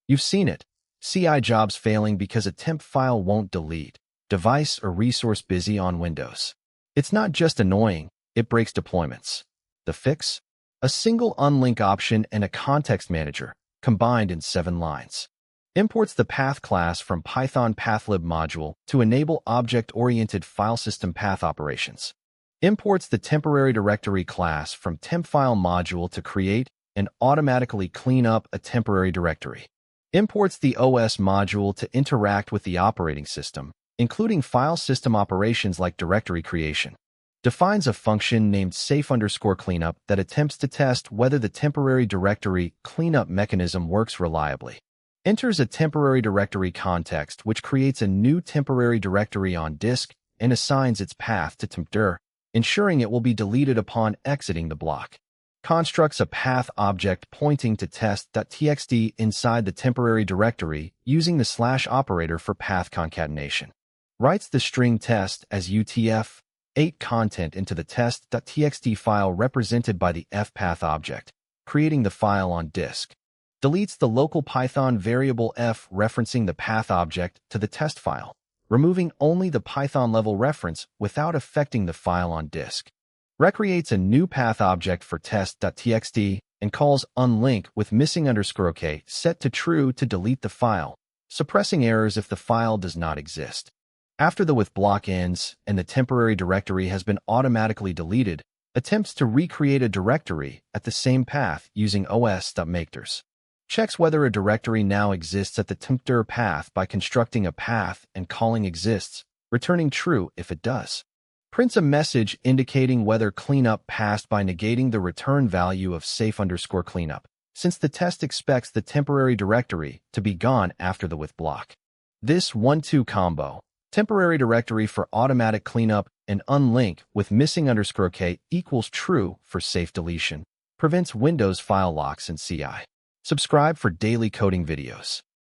You've seen it. CI jobs failing because a temp file won't delete. Device or resource busy on Windows. It's not just annoying, it breaks deployments. The fix? A single unlink option and a context manager, combined in 7 lines. Imports the path class from Python pathlib module to enable object-oriented file system path operations. Imports the temporary directory class from tempfile module to create and automatically clean up a temporary directory. Imports the OS module to interact with the operating system, including file system operations like directory creation. Defines a function named safe_cleanup that attempts to test whether the temporary directory cleanup mechanism works reliably. Enters a temporary directory context which creates a new temporary directory on disk and assigns its path to tempdir, ensuring it will be deleted upon exiting the block. Constructs a path object pointing to test.txt inside the temporary directory using the / operator for path concatenation. Writes the string test as UTF-8 content into the test.txt file represented by the fpath object, creating the file on disk. Deletes the local Python variable f referencing the path object to the test file, removing only the Python level reference without affecting the file on disk. Recreates a new path object for test.txt and calls unlink with missing_k set to true to delete the file, suppressing errors if the file does not exist. After the with block ends and the temporary directory has been automatically deleted, attempts to recreate a directory at the same path using os.makedirs. Checks whether a directory now exists at the tempdir path by constructing a path and calling exists, returning true if it does. Prints a message indicating whether cleanup passed by negating the return value of safe_cleanup, since the test expects the temporary directory to be gone after the with block. This 1-2 combo, temporary directory for automatic cleanup and unlink with missing_k equals true for safe deletion, prevents Windows file locks and CI. Subscribe for daily coding videos.